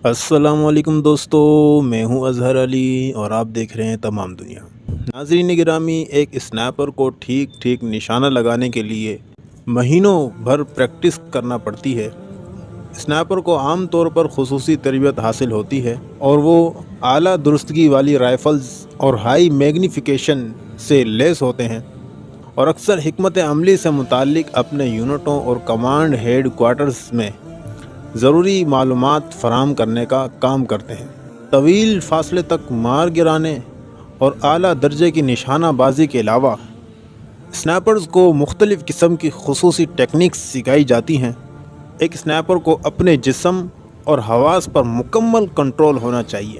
السلام علیکم دوستو، میں ہوں اظہر علی اور آپ دیکھ رہے ہیں تمام دنیا۔ ناظرین گرامی، ایک اسنائپر کو ٹھیک نشانہ لگانے کے لیے مہینوں بھر پریکٹس کرنا پڑتی ہے۔ اسنائپر کو عام طور پر خصوصی تربیت حاصل ہوتی ہے اور وہ اعلیٰ درستگی والی رائفلز اور ہائی میگنیفیکیشن سے لیس ہوتے ہیں اور اکثر حکمت عملی سے متعلق اپنے یونٹوں اور کمانڈ ہیڈ کوارٹرز میں ضروری معلومات فراہم کرنے کا کام کرتے ہیں۔ طویل فاصلے تک مار گرانے اور اعلیٰ درجے کی نشانہ بازی کے علاوہ اسنائپرز کو مختلف قسم کی خصوصی ٹیکنیکس سکھائی جاتی ہیں۔ ایک اسنائپر کو اپنے جسم اور حواس پر مکمل کنٹرول ہونا چاہیے۔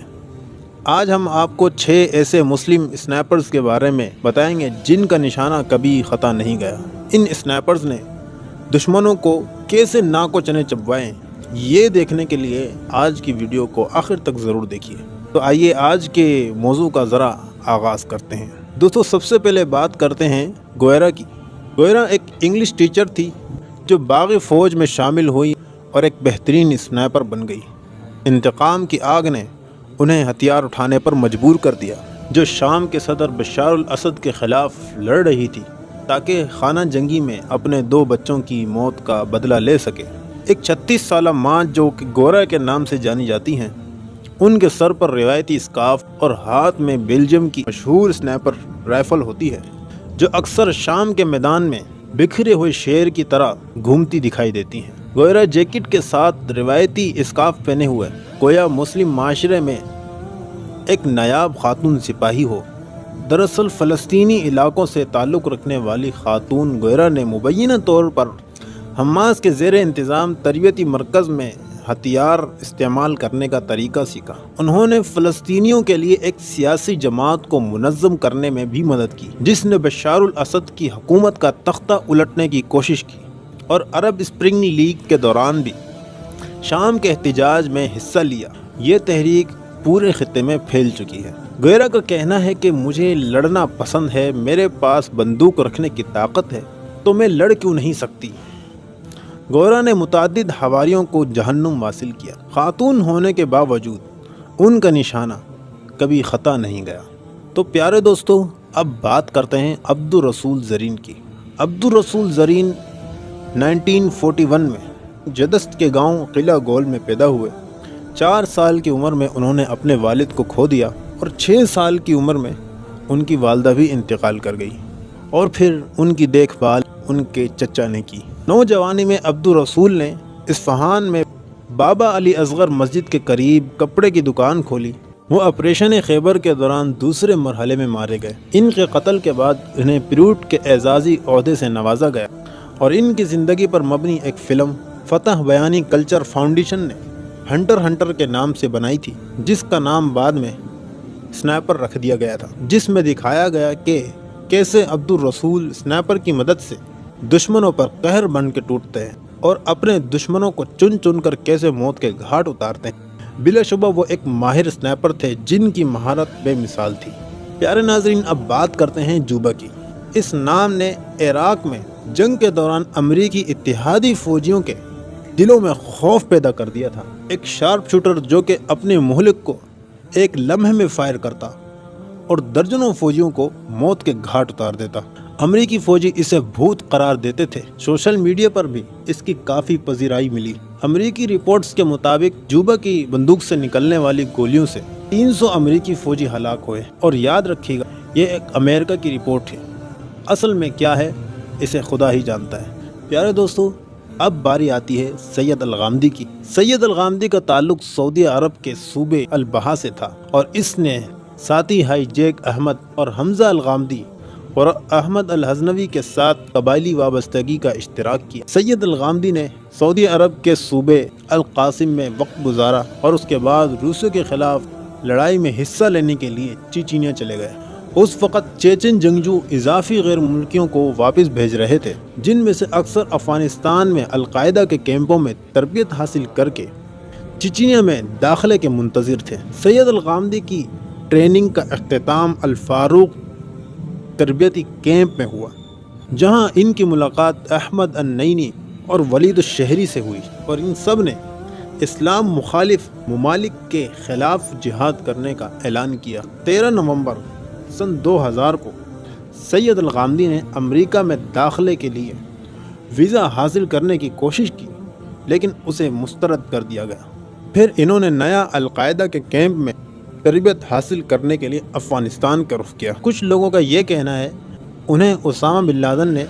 آج ہم آپ کو 6 ایسے مسلم اسنائپرز کے بارے میں بتائیں گے جن کا نشانہ کبھی خطا نہیں گیا۔ ان اسنائپرز نے دشمنوں کو کیسے ناک و چنے چبوائے، یہ دیکھنے کے لیے آج کی ویڈیو کو آخر تک ضرور دیکھیے۔ تو آئیے آج کے موضوع کا ذرا آغاز کرتے ہیں۔ دوستو، سب سے پہلے بات کرتے ہیں گوئرا کی۔ گوئرا ایک انگلش ٹیچر تھی جو باغی فوج میں شامل ہوئی اور ایک بہترین اسنائپر بن گئی۔ انتقام کی آگ نے انہیں ہتھیار اٹھانے پر مجبور کر دیا جو شام کے صدر بشار الاسد کے خلاف لڑ رہی تھی تاکہ خانہ جنگی میں اپنے 2 بچوں کی موت کا بدلہ لے سکے۔ ایک 36 سالہ ماں جو کہ گورا کے نام سے جانی جاتی ہیں، ان کے سر پر روایتی اسکارف اور ہاتھ میں بیلجیم کی مشہور اسنائپر رائفل ہوتی ہے جو اکثر شام کے میدان میں بکھرے ہوئے شیر کی طرح گھومتی دکھائی دیتی ہیں۔ گوئرا جیکٹ کے ساتھ روایتی اسکارف پہنے ہوئے گویا مسلم معاشرے میں ایک نایاب خاتون سپاہی ہو۔ دراصل فلسطینی علاقوں سے تعلق رکھنے والی خاتون گوئرا نے مبینہ طور پر حماس کے زیر انتظام تربیتی مرکز میں ہتھیار استعمال کرنے کا طریقہ سیکھا۔ انہوں نے فلسطینیوں کے لیے ایک سیاسی جماعت کو منظم کرنے میں بھی مدد کی جس نے بشار الاسد کی حکومت کا تختہ الٹنے کی کوشش کی، اور عرب اسپرنگ لیگ کے دوران بھی شام کے احتجاج میں حصہ لیا۔ یہ تحریک پورے خطے میں پھیل چکی ہے۔ گوئرا کا کہنا ہے کہ مجھے لڑنا پسند ہے، میرے پاس بندوق رکھنے کی طاقت ہے تو میں لڑ کیوں نہیں سکتی۔ گوئرا نے متعدد حواریوں کو جہنم واصل کیا۔ خاتون ہونے کے باوجود ان کا نشانہ کبھی خطا نہیں گیا۔ تو پیارے دوستو، اب بات کرتے ہیں عبدالرسول زرین کی۔ عبدالرسول زرین 1941 میں جدست کے گاؤں قلعہ گول میں پیدا ہوئے۔ 4 سال کی عمر میں انہوں نے اپنے والد کو کھو دیا اور 6 سال کی عمر میں ان کی والدہ بھی انتقال کر گئی، اور پھر ان کی دیکھ بھال ان کے چچا نے کی۔ نوجوانی میں عبدالرسول نے اصفہان میں بابا علی اصغر مسجد کے قریب کپڑے کی دکان کھولی۔ وہ آپریشن خیبر کے دوران دوسرے مرحلے میں مارے گئے۔ ان کے قتل کے بعد انہیں پیروٹ کے اعزازی عہدے سے نوازا گیا، اور ان کی زندگی پر مبنی ایک فلم فتح بیانی کلچر فاؤنڈیشن نے ہنٹر کے نام سے بنائی تھی، جس کا نام بعد میں اسنائپر رکھ دیا گیا تھا، جس میں دکھایا گیا کہ کیسے عبدالرسول اسنائپر کی مدد سے دشمنوں پر قہر بن کے ٹوٹتے ہیں اور اپنے دشمنوں کو چن کر کیسے موت کے گھاٹ اتارتے ہیں۔ بلا شبہ وہ ایک ماہر اسنائپر تھے جن کی مہارت بے مثال تھی۔ پیارے ناظرین، اب بات کرتے ہیں جوبا کی۔ اس نام نے عراق میں جنگ کے دوران امریکی اتحادی فوجیوں کے دلوں میں خوف پیدا کر دیا تھا۔ ایک شارپ شوٹر جو کہ اپنے مہلک کو ایک لمحے میں فائر کرتا اور درجنوں فوجیوں کو موت کے گھاٹ اتار دیتا۔ امریکی فوجی اسے بھوت قرار دیتے تھے۔ سوشل میڈیا پر بھی اس کی کافی پذیرائی ملی۔ امریکی رپورٹس کے مطابق جوبا کی بندوق سے نکلنے والی گولیوں سے 300 امریکی فوجی ہلاک ہوئے، اور یاد رکھیے گا یہ ایک امریکہ کی رپورٹ ہے، اصل میں کیا ہے اسے خدا ہی جانتا ہے۔ پیارے دوستو، اب باری آتی ہے سید الغامدی کی۔ سید الغامدی کا تعلق سعودی عرب کے صوبے البحا سے تھا، اور اس نے ساتھی ہائی جیک احمد اور حمزہ الغامدی اور احمد الحزنوی کے ساتھ قبائلی وابستگی کا اشتراک کیا۔ سید الغامدی نے سعودی عرب کے صوبے القاسم میں وقت گزارا اور اس کے بعد روسیوں کے خلاف لڑائی میں حصہ لینے کے لیے چیچینیا چلے گئے۔ اس وقت چیچن جنگجو اضافی غیر ملکیوں کو واپس بھیج رہے تھے، جن میں سے اکثر افغانستان میں القاعدہ کے کیمپوں میں تربیت حاصل کر کے چیچینیا میں داخلے کے منتظر تھے۔ سید الغامدی کی ٹریننگ کا اختتام الفاروق تربیتی کیمپ میں ہوا، جہاں ان کی ملاقات احمد النینی اور ولید الشہری سے ہوئی، اور ان سب نے اسلام مخالف ممالک کے خلاف جہاد کرنے کا اعلان کیا۔ 13 نومبر سن 2000 کو سید الغامدی نے امریکہ میں داخلے کے لیے ویزا حاصل کرنے کی کوشش کی، لیکن اسے مسترد کر دیا گیا۔ پھر انہوں نے نیا القاعدہ کے کیمپ میں تربیت حاصل کرنے کے لیے افغانستان کا رخ کیا۔ کچھ لوگوں کا یہ کہنا ہے انہیں اسامہ بن لادن نے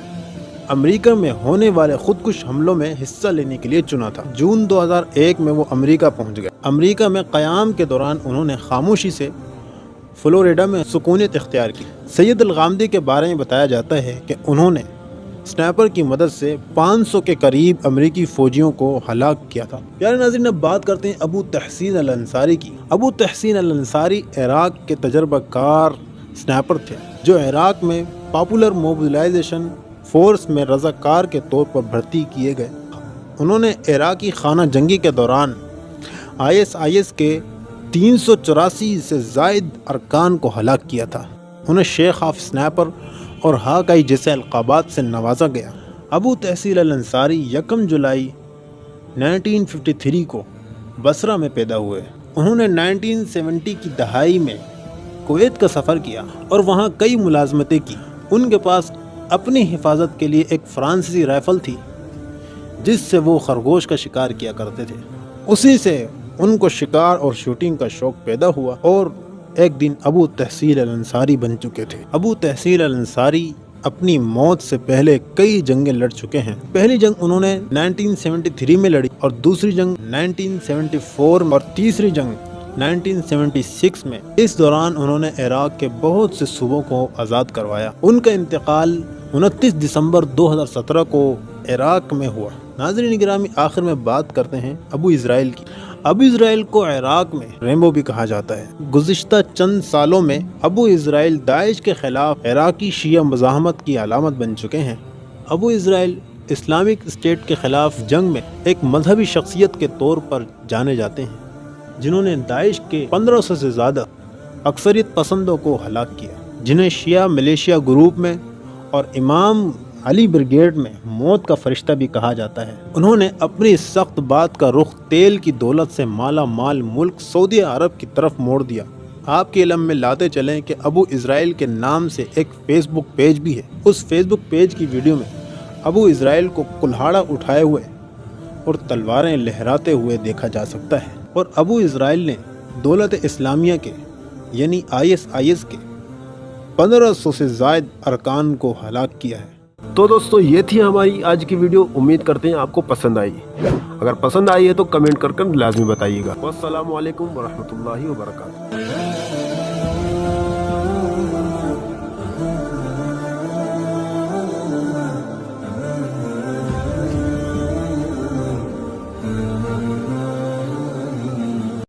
امریکہ میں ہونے والے خودکش حملوں میں حصہ لینے کے لیے چنا تھا۔ جون 2001 میں وہ امریکہ پہنچ گئے۔ امریکہ میں قیام کے دوران انہوں نے خاموشی سے فلوریڈا میں سکونیت اختیار کی۔ سید الغامدی کے بارے میں بتایا جاتا ہے کہ انہوں نے سنائپر کی مدد سے 500 کے قریب امریکی فوجیوں کو ہلاک کیا تھا۔ پیارے ناظرین، اب بات کرتے ہیں ابو تحسین الانصاری کی۔ ابو تحسین الانصاری عراق کے تجربہ کار سنائپر تھے جو عراق میں پاپولر موبلائزیشن فورس میں رضاکار کے طور پر بھرتی کیے گئے۔ انہوں نے عراقی خانہ جنگی کے دوران ISIS کے 384 سے زائد ارکان کو ہلاک کیا تھا۔ انہیں شیخ آف سنائپر اور ہاکائی جیسے القابات سے نوازا گیا۔ ابو تحسین الانصاری 1 جولائی 1953 کو بصرہ میں پیدا ہوئے۔ انہوں نے 1970 کی دہائی میں کویت کا سفر کیا اور وہاں کئی ملازمتیں کی۔ ان کے پاس اپنی حفاظت کے لیے ایک فرانسیسی رائفل تھی جس سے وہ خرگوش کا شکار کیا کرتے تھے۔ اسی سے ان کو شکار اور شوٹنگ کا شوق پیدا ہوا اور ایک دن ابو تحسین الانصاری بن چکے تھے۔ ابو تحسین الانصاری اپنی موت سے پہلے کئی جنگیں لڑ چکے ہیں۔ پہلی جنگ انہوں نے 1973 میں لڑی اور دوسری جنگ 1974 میں اور تیسری جنگ 1976 میں۔ اس دوران انہوں نے عراق کے بہت سے صوبوں کو آزاد کروایا۔ ان کا انتقال 29 دسمبر 2017 کو عراق میں ہوا۔ ناظرین گرامی، آخر میں بات کرتے ہیں ابو اسرائیل کی۔ ابو اسرائیل کو عراق میں ریمبو بھی کہا جاتا ہے۔ گزشتہ چند سالوں میں ابو اسرائیل داعش کے خلاف عراقی شیعہ مزاحمت کی علامت بن چکے ہیں۔ ابو اسرائیل اسلامک اسٹیٹ کے خلاف جنگ میں ایک مذہبی شخصیت کے طور پر جانے جاتے ہیں، جنہوں نے داعش کے 1500 سے زیادہ اکثریت پسندوں کو ہلاک کیا، جنہیں شیعہ ملیشیا گروپ میں اور امام علی بریگیڈ میں موت کا فرشتہ بھی کہا جاتا ہے۔ انہوں نے اپنی سخت بات کا رخ تیل کی دولت سے مالا مال ملک سعودی عرب کی طرف موڑ دیا۔ آپ کے علم میں لاتے چلیں کہ ابو اسرائیل کے نام سے ایک فیس بک پیج بھی ہے۔ اس فیس بک پیج کی ویڈیو میں ابو اسرائیل کو کلہاڑا اٹھائے ہوئے اور تلواریں لہراتے ہوئے دیکھا جا سکتا ہے، اور ابو اسرائیل نے دولت اسلامیہ کے یعنی ISIS کے 1500 سے زائد ارکان کو ہلاک کیا ہے۔ تو دوستو، یہ تھی ہماری آج کی ویڈیو۔ امید کرتے ہیں آپ کو پسند آئی۔ اگر پسند آئی ہے تو کمنٹ کر لازمی بتائیے گا۔ والسلام علیکم ورحمۃ اللہ وبرکاتہ۔